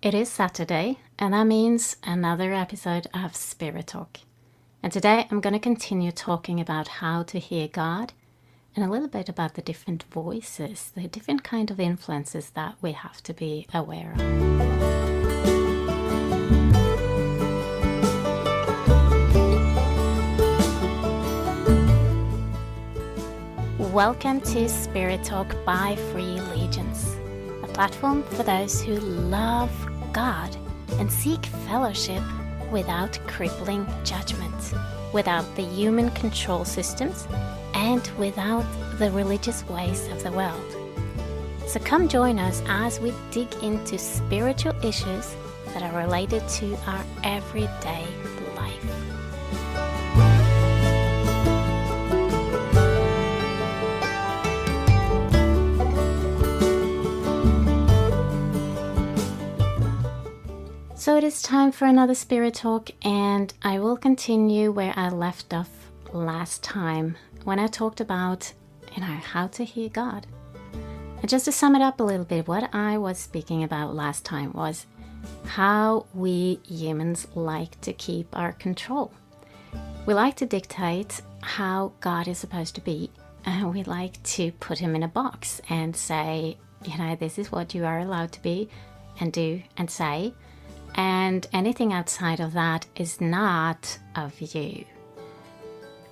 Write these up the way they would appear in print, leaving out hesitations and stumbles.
It is Saturday, and that means another episode of Spirit Talk. And today I'm going to continue talking about how to hear God and a little bit about the different voices, the different kind of influences that we have to be aware of. Welcome to Spirit Talk by Free Legions, a platform for those who love God and seek fellowship without crippling judgment, without the human control systems, and without the religious ways of the world. So come join us as we dig into spiritual issues that are related to our everyday life. So it is time for another Spirit Talk, and I will continue where I left off last time when I talked about, how to hear God. And just to sum it up a little bit, what I was speaking about last time was how we humans like to keep our control. We like to dictate how God is supposed to be, and we like to put him in a box and say, this is what you are allowed to be and do and say. And anything outside of that is not of you.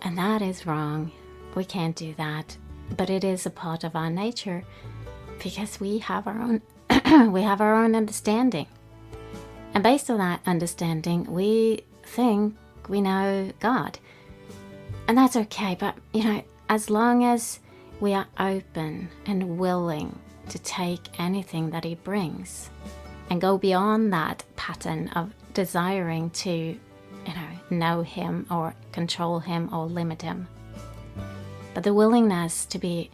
And that is wrong. We can't do that. But it is a part of our nature because we have our own we have our own understanding. And based on that understanding, we think we know God. And that's okay. But, as long as we are open and willing to take anything that he brings and go beyond that pattern of desiring to, know him or control him or limit him. But the willingness to be,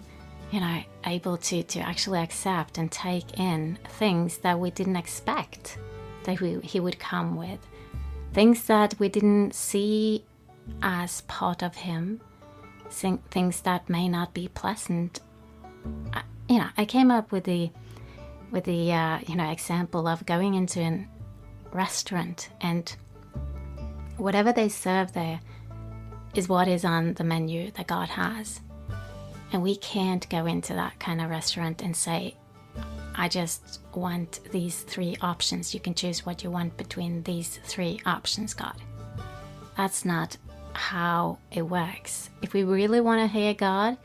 able to actually accept and take in things that we didn't expect that he would come with. Things that we didn't see as part of him. Things that may not be pleasant. I came up with the example of going into a restaurant and whatever they serve there is what is on the menu that God has. And we can't go into that kind of restaurant and say, I just want these 3 options. You can choose what you want between these 3 options, God. That's not how it works. If we really want to hear God,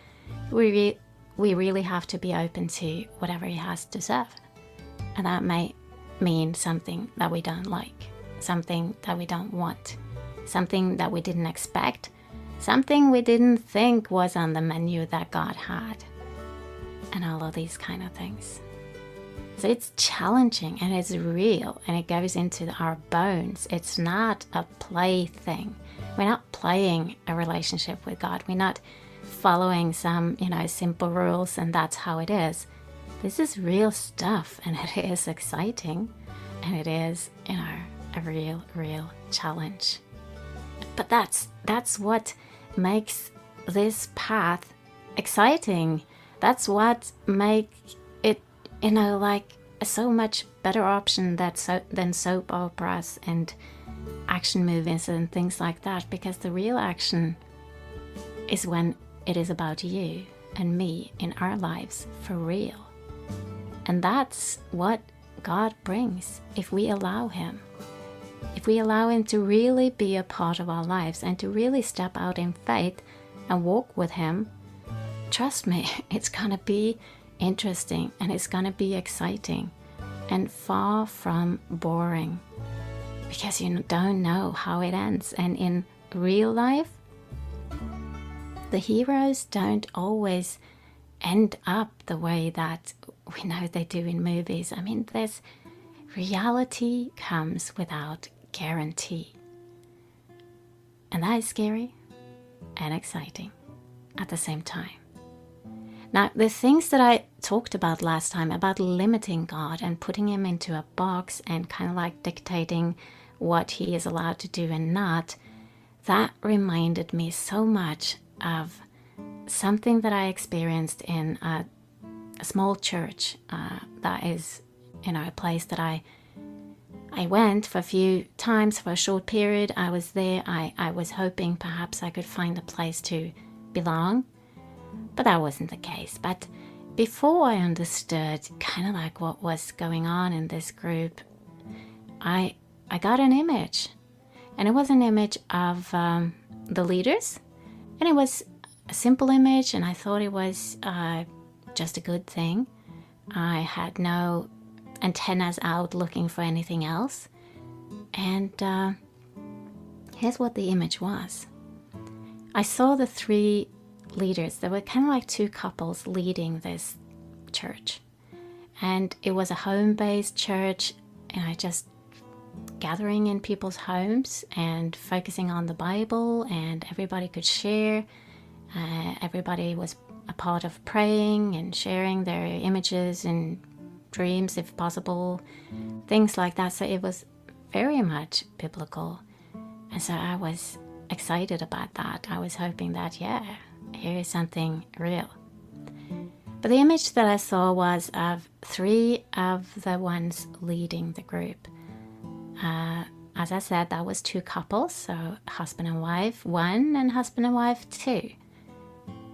we really have to be open to whatever he has to serve. And that may mean something that we don't like, something that we don't want, something that we didn't expect, something we didn't think was on the menu that God had, and all of these kind of things. So it's challenging and it's real and it goes into our bones. It's not a play thing. We're not playing a relationship with God. We're not following some, simple rules and that's how it is. This is real stuff and it is exciting and it is, a real challenge. But that's what makes this path exciting. That's what makes it, like a so much better option than soap operas and action movies and things like that, because the real action is when it is about you and me in our lives for real. And that's what God brings if we allow him. If we allow him to really be a part of our lives and to really step out in faith and walk with him, trust me, it's going to be interesting and it's going to be exciting and far from boring, because you don't know how it ends. And in real life, the heroes don't always end up the way that we know they do in movies. This reality comes without guarantee. And that is scary and exciting at the same time. Now, the things that I talked about last time about limiting God and putting him into a box and kind of like dictating what he is allowed to do and not, that reminded me so much of something that I experienced in a small church that is, a place that I I went for a few times for a short period. I was there. I was hoping perhaps I could find a place to belong, but that wasn't the case. But before I understood kind of like what was going on in this group, I got an image, and it was an image of the leaders, and it was a simple image, and I thought it was just a good thing. I had no antennas out looking for anything else, and here's what the image was. I saw the three leaders. They were kind of like two couples leading this church, and it was a home-based church, and I just gathering in people's homes and focusing on the Bible, and everybody could share. Everybody was a part of praying and sharing their images and dreams, if possible, things like that. So it was very much biblical, and so I was excited about that. I was hoping that, yeah, here is something real. But the image that I saw was of three of the ones leading the group. As I said, that was two couples, so husband and wife 1 and husband and wife 2.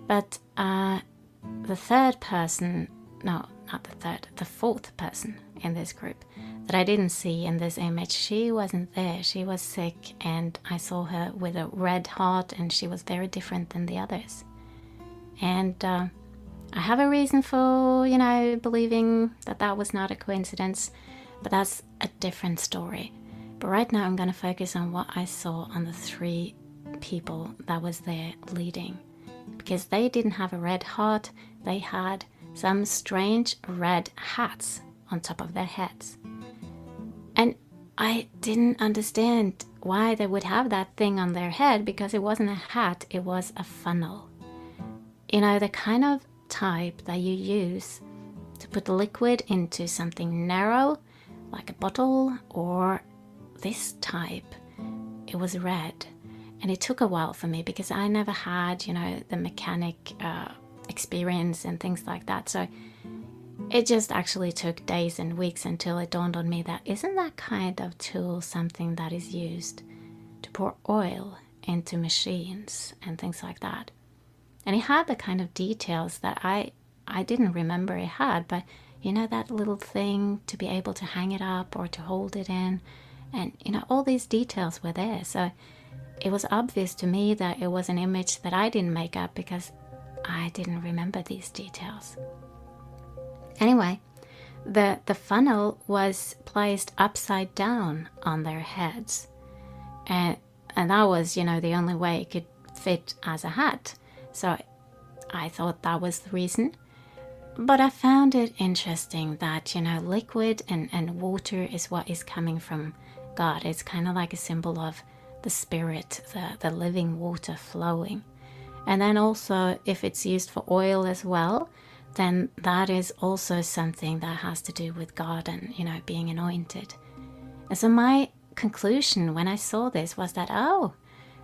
But the third person, no, not the third, the fourth person in this group that I didn't see in this image, she wasn't there. She was sick, and I saw her with a red heart, and she was very different than the others. And I have a reason for, believing that that was not a coincidence, but that's a different story. But right now I'm going to focus on what I saw on the three people that was there leading. Because they didn't have a red heart, they had some strange red hats on top of their heads. And I didn't understand why they would have that thing on their head, because it wasn't a hat, it was a funnel. The kind of type that you use to put liquid into something narrow, like a bottle, or this type. It was red. And it took a while for me, because I never had, the mechanic experience and things like that. So it just actually took days and weeks until it dawned on me that isn't that kind of tool something that is used to pour oil into machines and things like that. And it had the kind of details that I didn't remember it had, but that little thing to be able to hang it up or to hold it in, and all these details were there. So it was obvious to me that it was an image that I didn't make up, because I didn't remember these details. Anyway, the funnel was placed upside down on their heads, and that was the only way it could fit as a hat. So I thought that was the reason. But I found it interesting that liquid and water is what is coming from God. It's kind of like a symbol of the spirit, the living water flowing. And then also, if it's used for oil as well, then that is also something that has to do with God and being anointed. And so my conclusion when I saw this was that,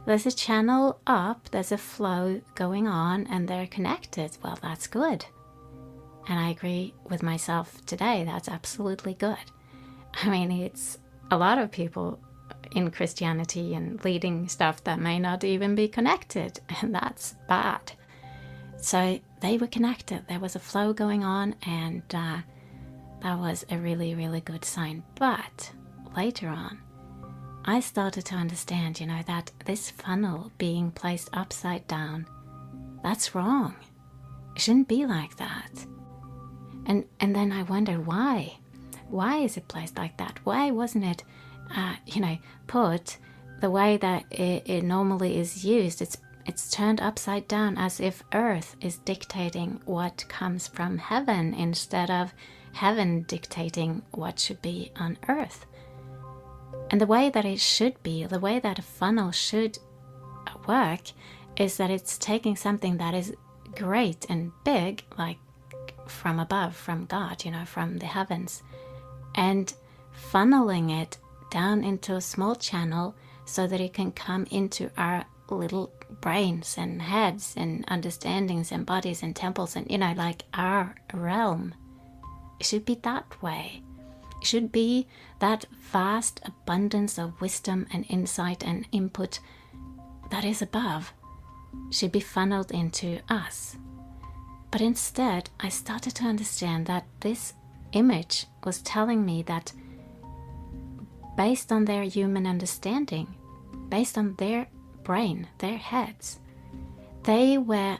there's a channel up, there's a flow going on, and they're connected. Well, that's good. And I agree with myself today, that's absolutely good. I mean, it's a lot of people in Christianity and leading stuff that may not even be connected, and that's bad. So they were connected. There was a flow going on, and that was a really, really good sign. But later on, I started to understand, that this funnel being placed upside down, that's wrong. It shouldn't be like that. And then I wondered why. Why is it placed like that? Why wasn't it, put the way that it normally is used? It's turned upside down, as if earth is dictating what comes from heaven instead of heaven dictating what should be on earth. And the way that it should be, the way that a funnel should work, is that it's taking something that is great and big, like from above, from God, from the heavens, and funneling it down into a small channel so that it can come into our little brains and heads and understandings and bodies and temples and, like our realm. It should be that way. should be that vast abundance of wisdom and insight and input that is above should be funneled into us. But instead, I started to understand that this image was telling me that based on their human understanding, based on their brain, their heads, they were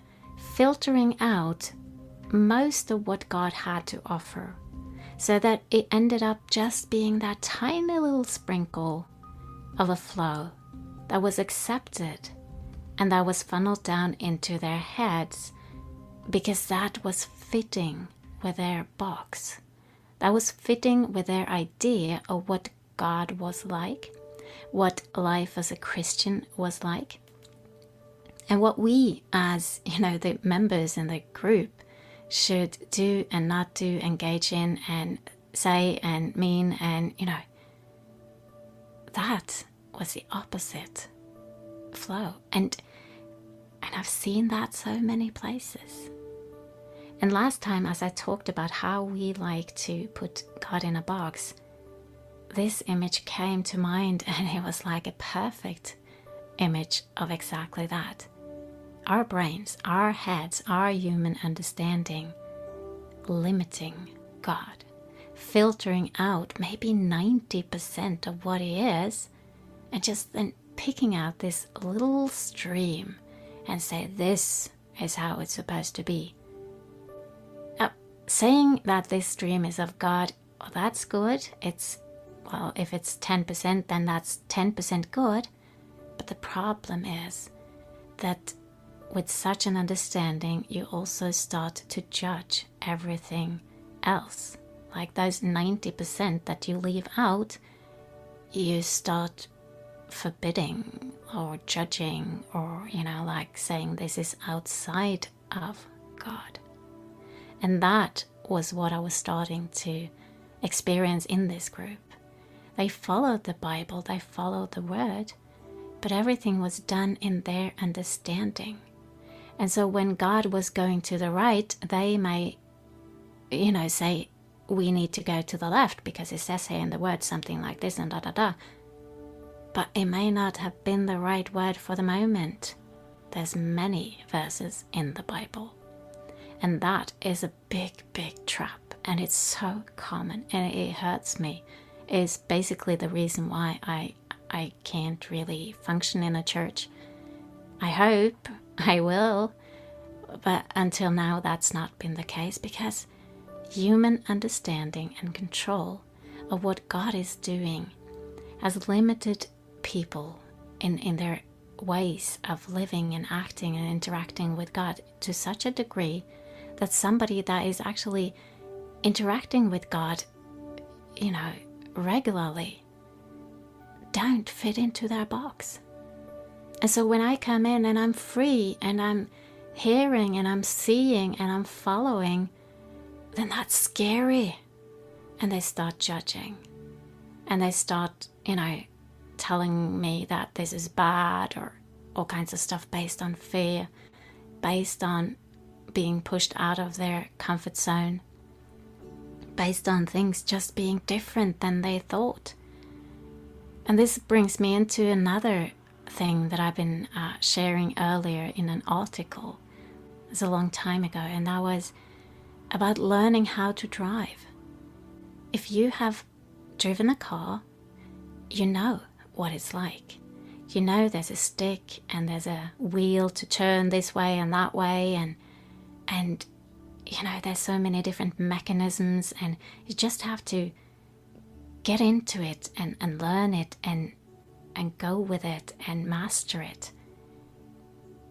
filtering out most of what God had to offer, so that it ended up just being that tiny little sprinkle of a flow that was accepted and that was funneled down into their heads because that was fitting with their box. That was fitting with their idea of what God was like, what life as a Christian was like, and what we as, the members in the group should do and not do, engage in and say and mean, and that was the opposite flow. And I've seen that so many places. And last time, as I talked about how we like to put God in a box, this image came to mind, and it was like a perfect image of exactly that. Our brains, our heads, our human understanding limiting God, filtering out maybe 90% of what He is, and just then picking out this little stream and say, this is how it's supposed to be. Now, saying that this stream is of God, well, that's good. If it's 10%, then that's 10% good. But the problem is that with such an understanding, you also start to judge everything else. Like those 90% that you leave out, you start forbidding or judging, or like saying this is outside of God. And that was what I was starting to experience in this group. They followed the Bible, they followed the Word, but everything was done in their understanding. And so when God was going to the right, they may say, we need to go to the left because it says here in the Word something like this and da da da. But it may not have been the right word for the moment. There's many verses in the Bible. And that is a big, big trap. And it's so common, and it hurts me. It's basically the reason why I can't really function in a church. I hope I will, but until now that's not been the case, because human understanding and control of what God is doing has limited people in their ways of living and acting and interacting with God to such a degree that somebody that is actually interacting with God, regularly, don't fit into their box. And so when I come in and I'm free and I'm hearing and I'm seeing and I'm following, then that's scary. And they start judging. And they start, telling me that this is bad, or all kinds of stuff based on fear, based on being pushed out of their comfort zone, based on things just being different than they thought. And this brings me into another thing that I've been sharing earlier in an article. It's a long time ago, and that was about learning how to drive. If you have driven a car, you know what it's like. You know there's a stick and there's a wheel to turn this way and that way, and there's so many different mechanisms, and you just have to get into it and learn it and go with it and master it.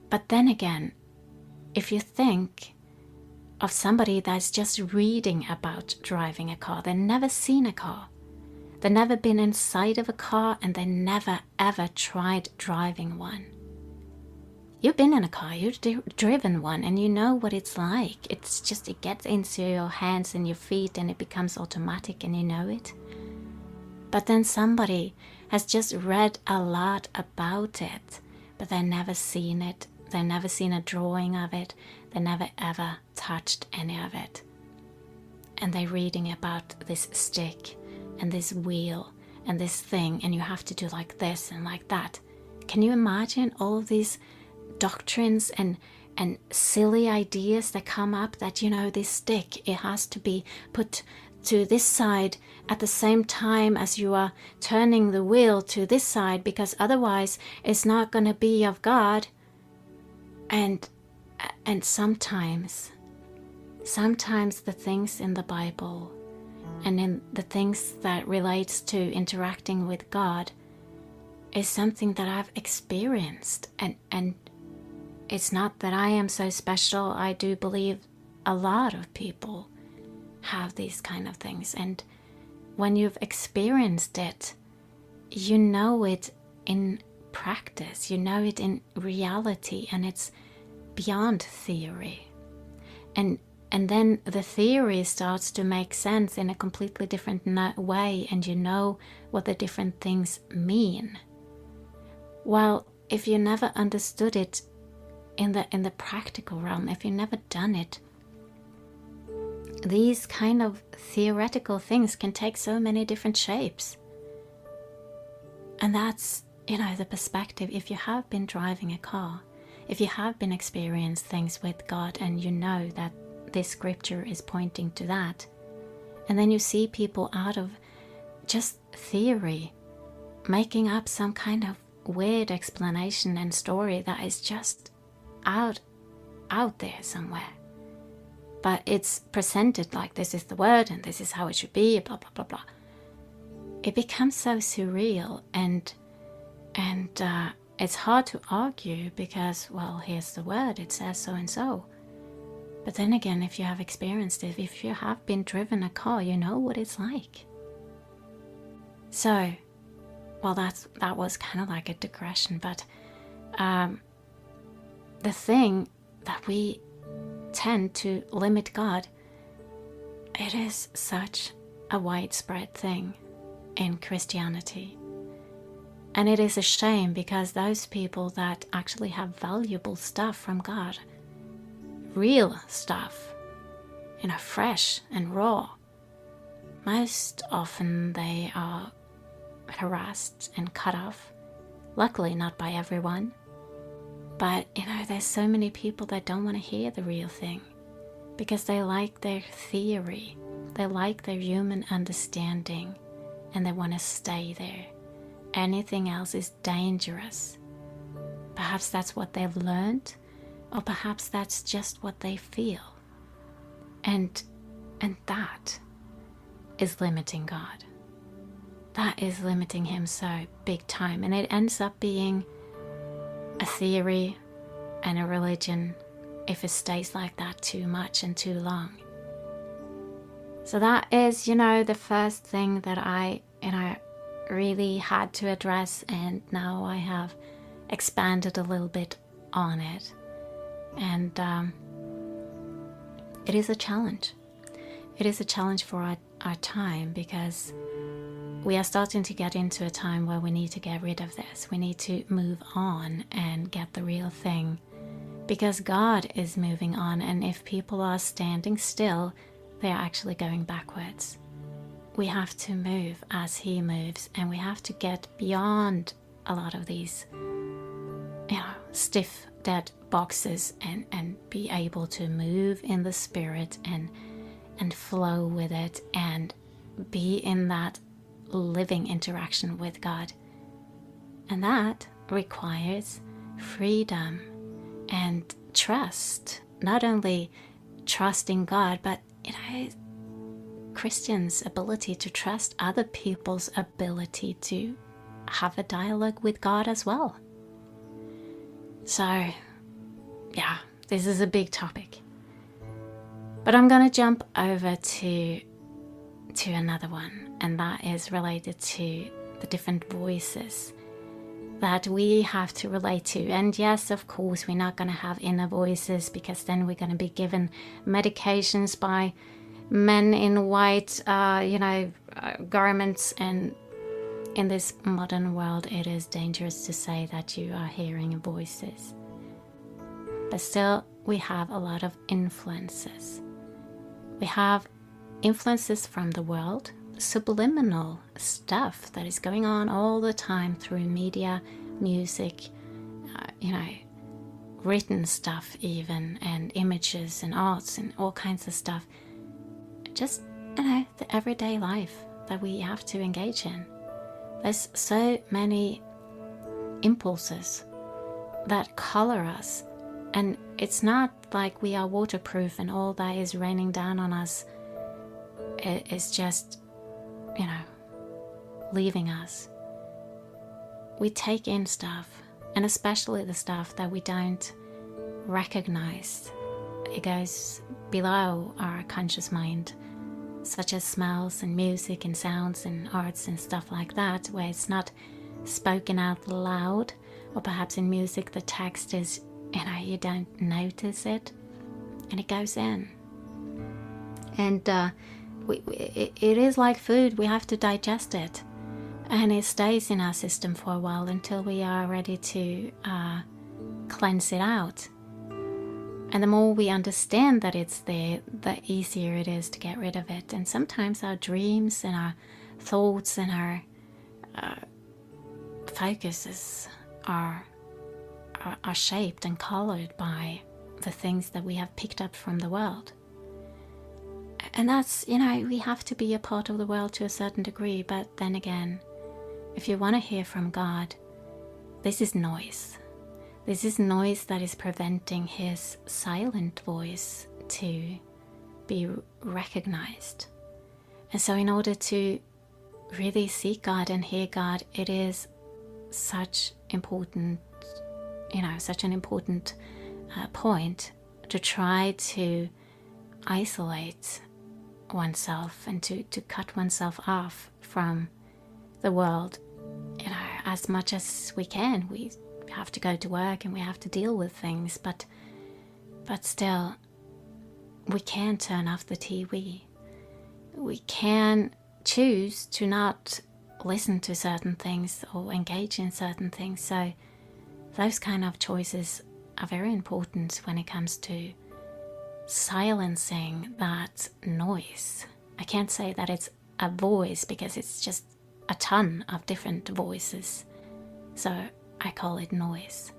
But then again, if you think of somebody that's just reading about driving a car, they've never seen a car, they've never been inside of a car, and they never ever tried driving one. You've been in a car, you've driven one, and you know what it's like. It's just, it gets into your hands and your feet and it becomes automatic and you know it. But then somebody has just read a lot about it, but they've never seen it. They've never seen a drawing of it. They never ever touched any of it. And they're reading about this stick and this wheel and this thing, and you have to do like this and like that. Can you imagine all of these doctrines and silly ideas that come up that, this stick, it has to be put to this side at the same time as you are turning the wheel to this side, because otherwise it's not going to be of God. And sometimes the things in the Bible and in the things that relates to interacting with God is something that I've experienced, and it's not that I am so special. I do believe a lot of people have these kind of things, and when you've experienced it, you know it in practice, you know it in reality, and it's beyond theory. And then the theory starts to make sense in a completely different way, and you know what the different things mean. Well, if you never understood it in the practical realm, if you've never done it, these kind of theoretical things can take so many different shapes. And that's, the perspective. If you have been driving a car, if you have been experiencing things with God, and you know that this scripture is pointing to that, and then you see people out of just theory making up some kind of weird explanation and story that is just out there somewhere, but it's presented like this is the word and this is how it should be, blah blah blah blah. It becomes so surreal, and it's hard to argue, because, well, here's the word, it says so and so. But then again, if you have experienced it, if you have been driven a car, you know what it's like. So, well, that was kind of like a digression, but the thing that we tend to limit God, it is such a widespread thing in Christianity. And it is a shame, because those people that actually have valuable stuff from God, real stuff, fresh and raw, most often they are harassed and cut off. Luckily not by everyone, but there's so many people that don't want to hear the real thing, because they like their theory, they like their human understanding, and they want to stay there. Anything else is dangerous. Perhaps that's what they've learned, or perhaps that's just what they feel. And that is limiting God. That is limiting him so big time. And it ends up being a theory and a religion if it stays like that too much and too long. So that is, the first thing that I really had to address, and now I have expanded a little bit on it. And it is a challenge. It is a challenge for our time, because we are starting to get into a time where we need to get rid of this. We need to move on and get the real thing, because God is moving on, and if people are standing still, they are actually going backwards. We have to move as he moves, and we have to get beyond a lot of these stiff, dead boxes, and be able to move in the spirit and flow with it, and be in that living interaction with God. And that requires freedom and trust. Not only trust in God, but Christians' ability to trust other people's ability to have a dialogue with God as well. So, yeah, this is a big topic. But I'm going to jump over to another one, and that is related to the different voices that we have to relate to. And yes, of course, we're not going to have inner voices, because then we're going to be given medications by men in white, garments. And in this modern world, it is dangerous to say that you are hearing voices. But still, we have a lot of influences. We have influences from the world, subliminal stuff that is going on all the time through media, music, written stuff even, and images and arts and all kinds of stuff. Just, the everyday life that we have to engage in. There's so many impulses that color us, and it's not like we are waterproof and all that is raining down on us is just, leaving us. We take in stuff, and especially the stuff that we don't recognize. It goes below our conscious mind, such as smells and music and sounds and arts and stuff like that, where it's not spoken out loud, or perhaps in music the text is, you don't notice it, and it goes in. And it is like food. We have to digest it, and it stays in our system for a while until we are ready to cleanse it out. And the more we understand that it's there, the easier it is to get rid of it. And sometimes our dreams and our thoughts and our focuses are shaped and colored by the things that we have picked up from the world. And that's, we have to be a part of the world to a certain degree. But then again, if you want to hear from God, this is noise. This is noise that is preventing his silent voice to be recognized. And so in order to really seek God and hear God, it is such important, such an important point to try to isolate oneself and to cut oneself off from the world, as much as we can. We have to go to work and we have to deal with things, but still, we can turn off the TV. We can choose to not listen to certain things or engage in certain things. So those kind of choices are very important when it comes to silencing that noise. I can't say that it's a voice because it's just a ton of different voices. So I call it noise.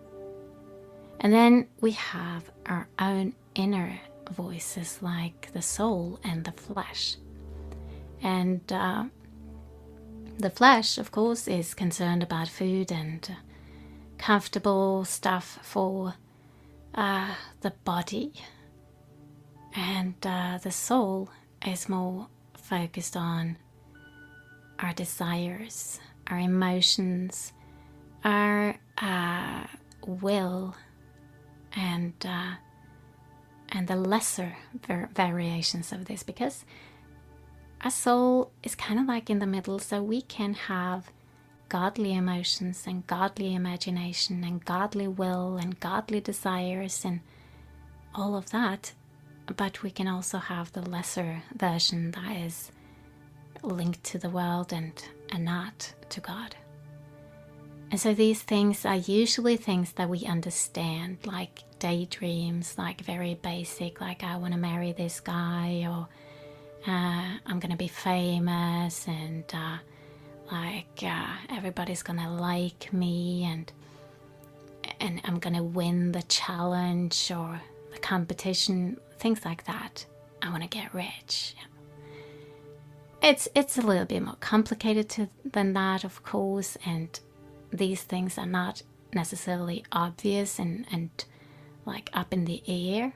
And then we have our own inner voices, like the soul and the flesh. And the flesh, of course, is concerned about food and comfortable stuff for the body. And the soul is more focused on our desires, our emotions, our will, and the lesser variations of this, because our soul is kind of like in the middle, so we can have godly emotions and godly imagination and godly will and godly desires and all of that, but we can also have the lesser version that is linked to the world and not to God. And so these things are usually things that we understand, like daydreams, like very basic, like I want to marry this guy, or I'm going to be famous, and everybody's going to like me, and I'm going to win the challenge or the competition, things like that. I want to get rich. It's a little bit more complicated than that, of course, and these things are not necessarily obvious and like up in the air,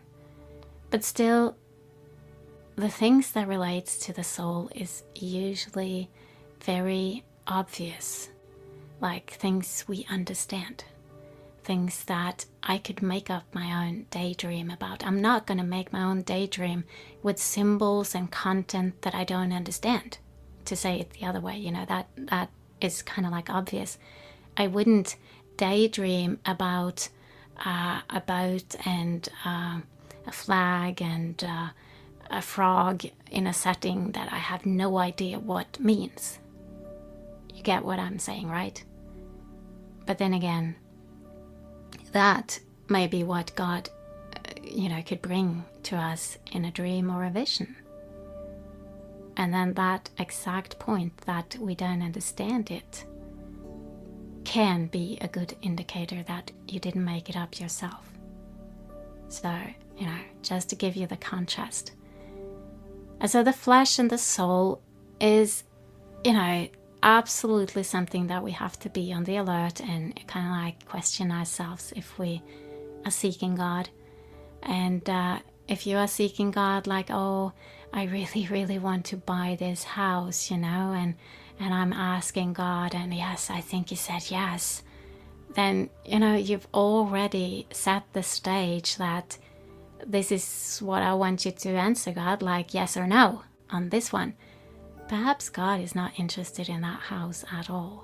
but still the things that relates to the soul is usually very obvious, like things we understand, things that I could make up my own daydream about. I'm not going to make my own daydream with symbols and content that I don't understand, to say it the other way, that is kind of like obvious. I wouldn't daydream about a boat and a flag and a frog in a setting that I have no idea what means. You get what I'm saying, right? But then again, that may be what God, could bring to us in a dream or a vision. And then that exact point that we don't understand it can be a good indicator that you didn't make it up yourself. So, just to give you the contrast. And so the flesh and the soul is, absolutely something that we have to be on the alert and kind of like question ourselves if we are seeking God. And if you are seeking God, like, oh, I really, really want to buy this house, and I'm asking God, and yes, I think He said yes, then, you've already set the stage that this is what I want you to answer, God, like yes or no on this one. Perhaps God is not interested in that house at all.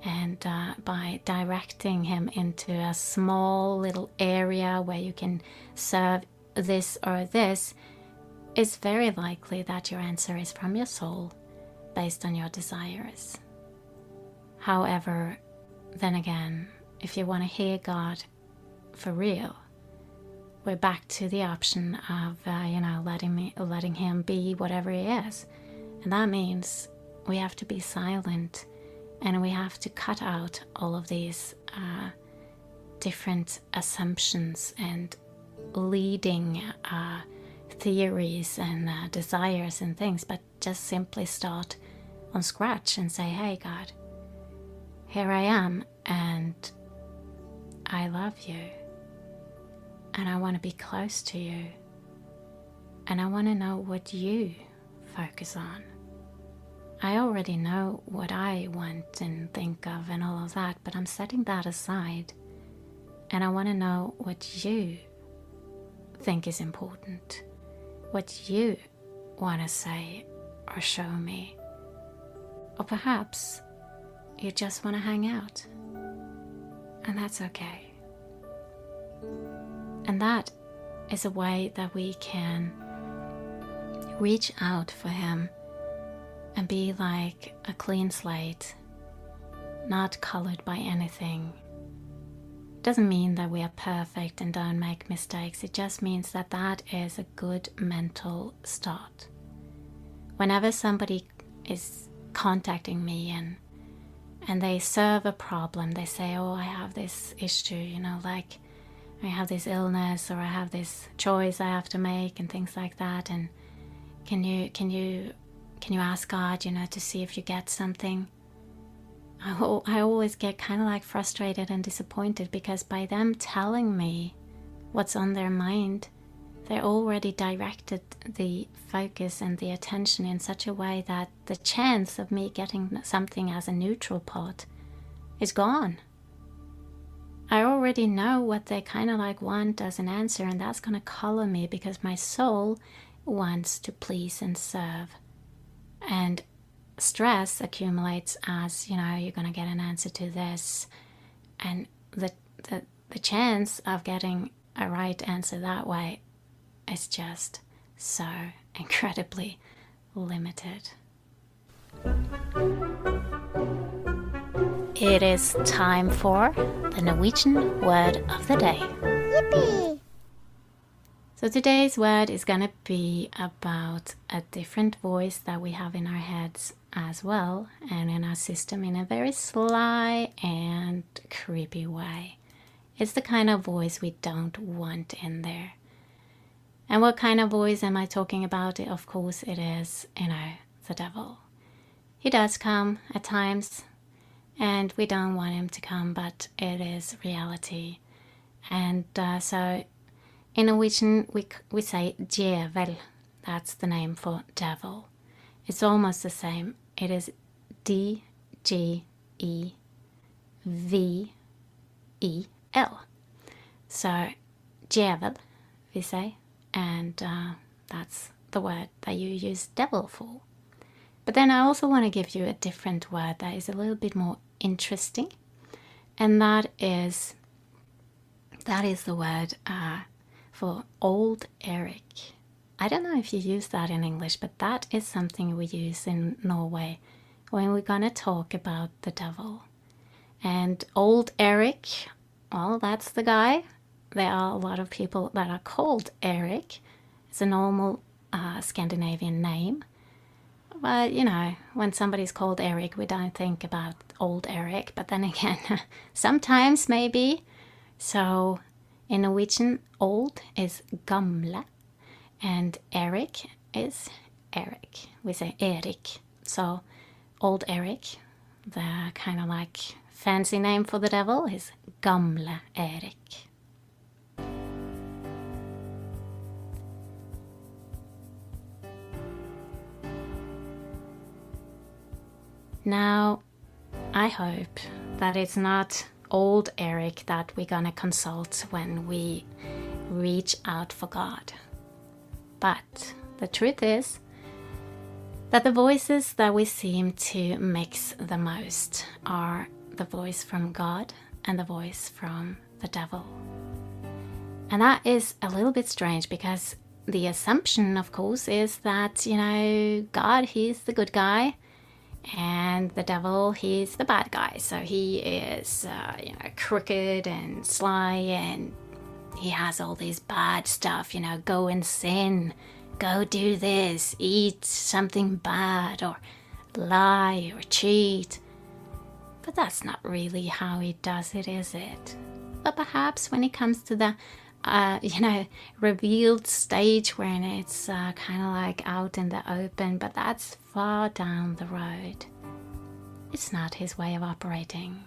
And by directing him into a small little area where you can serve this or this, it's very likely that your answer is from your soul based on your desires. However, then again, if you want to hear God for real, we're back to the option of, letting him be whatever he is. And that means we have to be silent and we have to cut out all of these different assumptions and leading theories and desires and things, but just simply start on scratch and say, hey, God, here I am, and I love you, and I want to be close to you, and I want to know what you focus on. I already know what I want and think of and all of that, but I'm setting that aside, and I want to know what you think is important, what you want to say or show me. Or perhaps you just want to hang out, and that's okay. And that is a way that we can reach out for him and be like a clean slate, not colored by anything. Doesn't mean that we are perfect and don't make mistakes. It just means that that is a good mental start. Whenever somebody is contacting me and they serve a problem, they say, oh, I have this issue, like I have this illness, or I have this choice I have to make, and things like that, and can you ask God, to see if you get something? I always get kind of like frustrated and disappointed, because by them telling me what's on their mind, they already directed the focus and the attention in such a way that the chance of me getting something as a neutral part is gone. I already know what they kind of like want as an answer, and that's going to color me, because my soul wants to please and serve. And stress accumulates as, you're going to get an answer to this, and the chance of getting a right answer that way is just so incredibly limited. It is time for the Norwegian word of the day. Yippee! So today's word is going to be about a different voice that we have in our heads as well, and in our system, in a very sly and creepy way. It's the kind of voice we don't want in there. And what kind of voice am I talking about? Of course it is, the devil. He does come at times, and we don't want him to come, but it is reality. And so in Norwegian we say djevel. That's the name for devil. It's almost the same. It is D-G-E-V-E-L. So djevel, we say, and that's the word that you use devil for. But then I also want to give you a different word that is a little bit more interesting, and that is the word for old Eric. I don't know if you use that in English, but that is something we use in Norway when we're going to talk about the devil. And old Eric, well, that's the guy. There are a lot of people that are called Eric. It's a normal Scandinavian name. But, you know, when somebody's called Eric, we don't think about old Eric. But then again, sometimes maybe. So in Norwegian, old is gamle, and Eric is Eric. We say Erik. So old Eric, the kind of like fancy name for the devil, is gamle Erik. Now, I hope that it's not old Eric that we're gonna consult when we reach out for God. But the truth is that the voices that we seem to mix the most are the voice from God and the voice from the devil. And that is a little bit strange because the assumption, of course, is that, you know, God, he's the good guy, and the devil, he's the bad guy. So he is, crooked and sly, and he has all this bad stuff, go and sin, go do this, eat something bad, or lie, or cheat. But that's not really how he does it, is it? But perhaps when it comes to the, revealed stage when it's kind of like out in the open, but that's far down the road. It's not his way of operating.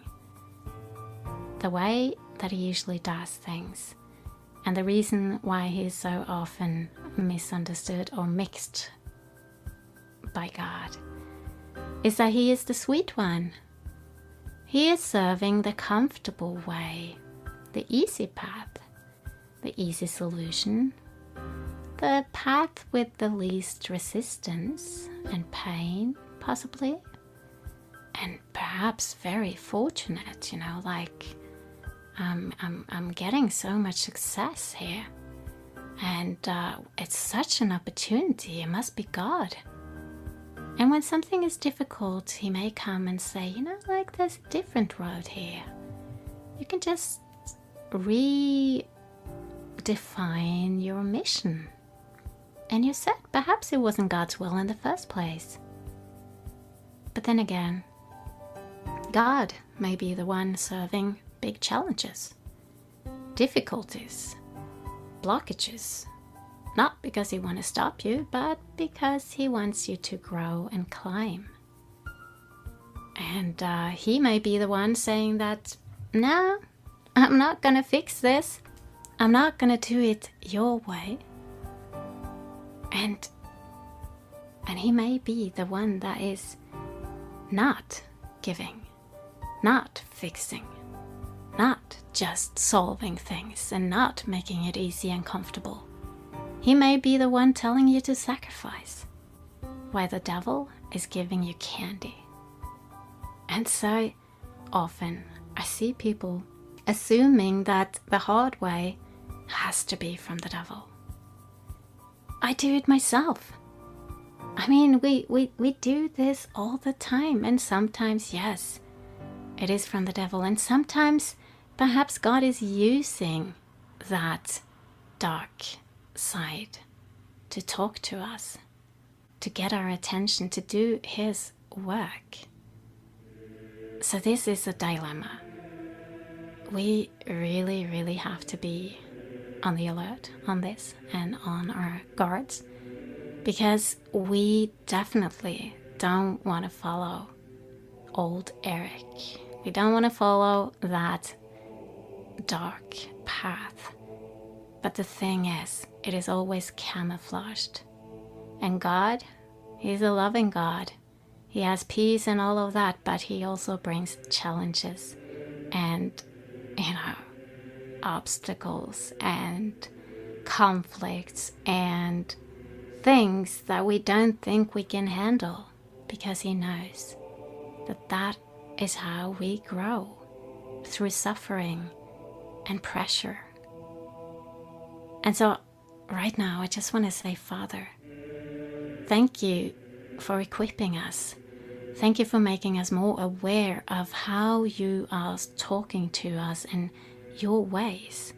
The way that he usually does things, and the reason why he's so often misunderstood or mixed by God, is that he is the sweet one. He is serving the comfortable way, the easy path, the easy solution, the path with the least resistance and pain, possibly, and perhaps very fortunate, I'm getting so much success here, and it's such an opportunity. It must be God. And when something is difficult, he may come and say, there's a different road here. You can just redefine your mission. And you said perhaps it wasn't God's will in the first place. But then again, God may be the one serving big challenges, difficulties, blockages. Not because he wants to stop you, but because he wants you to grow and climb. And he may be the one saying that, no, I'm not going to fix this. I'm not going to do it your way. And he may be the one that is not giving, not fixing, not just solving things and not making it easy and comfortable. He may be the one telling you to sacrifice, while the devil is giving you candy. And so often I see people assuming that the hard way has to be from the devil. I do it myself. We do this all the time, and sometimes, yes, it is from the devil, and sometimes perhaps God is using that dark side to talk to us, to get our attention, to do his work. So this is a dilemma. We really, really have to be on the alert on this and on our guards, because we definitely don't want to follow old Eric. We don't want to follow that dark path. But the thing is, it is always camouflaged. And God, he's a loving God. He has peace and all of that, but he also brings challenges and, obstacles and conflicts and things that we don't think we can handle, because he knows that that is how we grow, through suffering and pressure. And so right now I just want to say, Father, thank you for equipping us. Thank you for making us more aware of how you are talking to us and your ways.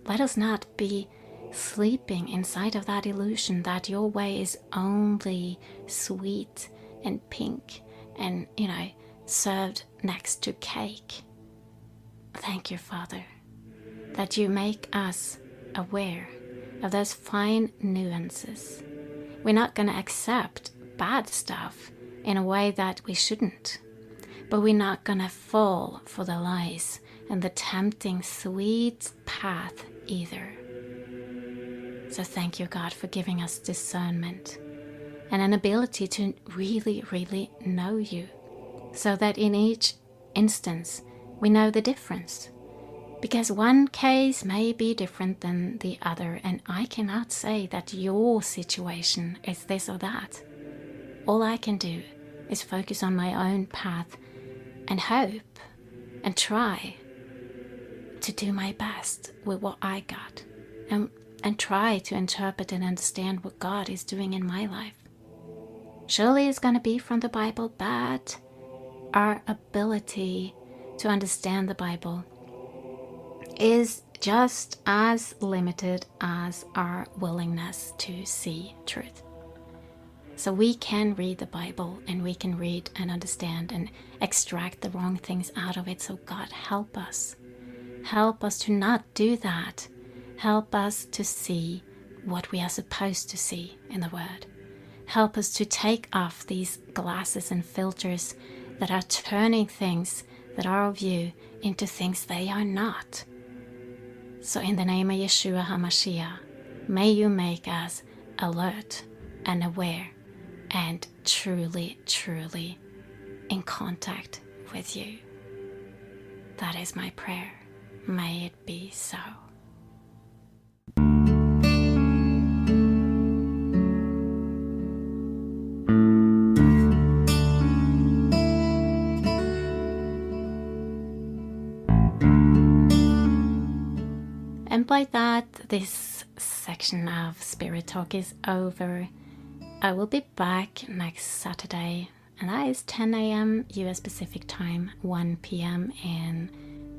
Let us not be sleeping inside of that illusion that your way is only sweet and pink and, served next to cake. Thank you, Father, that you make us aware of those fine nuances. We're not going to accept bad stuff in a way that we shouldn't, but we're not going to fall for the lies and the tempting sweet path either. So thank you, God, for giving us discernment and an ability to really, really know you, so that in each instance we know the difference. Because one case may be different than the other, and I cannot say that your situation is this or that. All I can do is focus on my own path and hope and try to do my best with what I got, and try to interpret and understand what God is doing in my life. Surely it's going to be from the Bible, but our ability to understand the Bible is just as limited as our willingness to see truth. So we can read the Bible, and we can read and understand and extract the wrong things out of it. So God, help us. Help us to not do that. Help us to see what we are supposed to see in the Word. Help us to take off these glasses and filters that are turning things that are of you into things they are not. So in the name of Yeshua HaMashiach, may you make us alert and aware and truly, truly in contact with you. That is my prayer. May it be so. And by that, this section of Spirit Talk is over. I will be back next Saturday, and that is 10 a.m. US Pacific Time, 1 p.m. in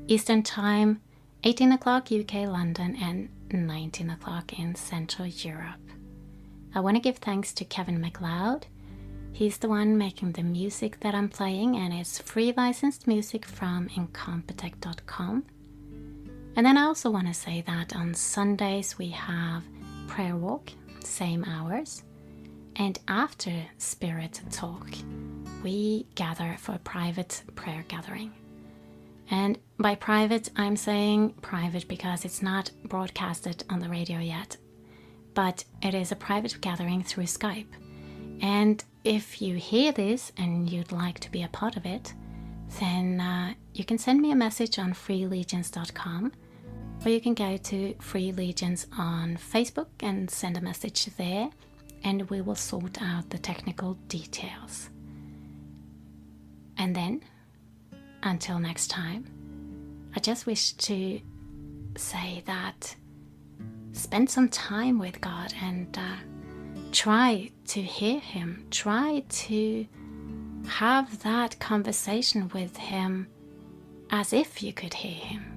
Eastern Time, 18 o'clock UK London, and 19 o'clock in Central Europe. I want to give thanks to Kevin MacLeod. He's the one making the music that I'm playing, and it's free licensed music from incompetech.com. And then I also want to say that on Sundays we have prayer walk, same hours. And after Spirit Talk, we gather for a private prayer gathering. And by private, I'm saying private because it's not broadcasted on the radio yet. But it is a private gathering through Skype. And if you hear this and you'd like to be a part of it, then you can send me a message on freelegions.com. Or you can go to Free Legions on Facebook and send a message there, and we will sort out the technical details. And then, until next time, I just wish to say that spend some time with God and try to hear Him. Try to have that conversation with Him as if you could hear Him.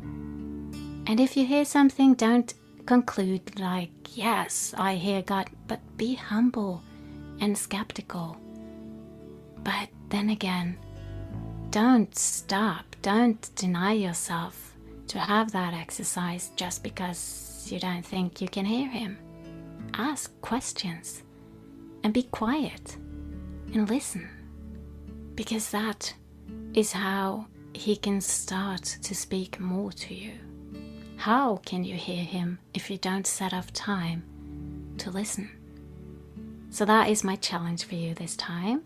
And if you hear something, don't conclude like, yes, I hear God, but be humble and skeptical. But then again, don't stop, don't deny yourself to have that exercise just because you don't think you can hear Him. Ask questions and be quiet and listen, because that is how He can start to speak more to you. How can you hear Him if you don't set off time to listen? So that is my challenge for you this time.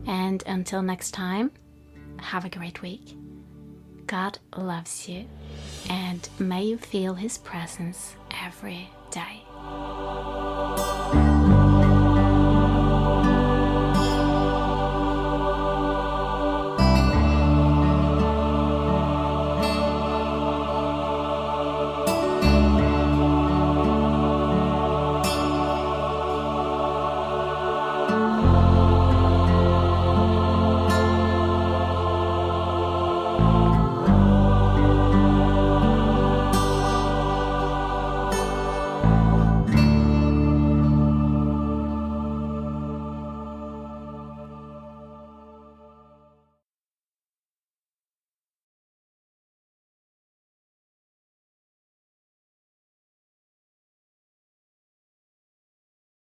And until next time, have a great week. God loves you, and may you feel His presence every day.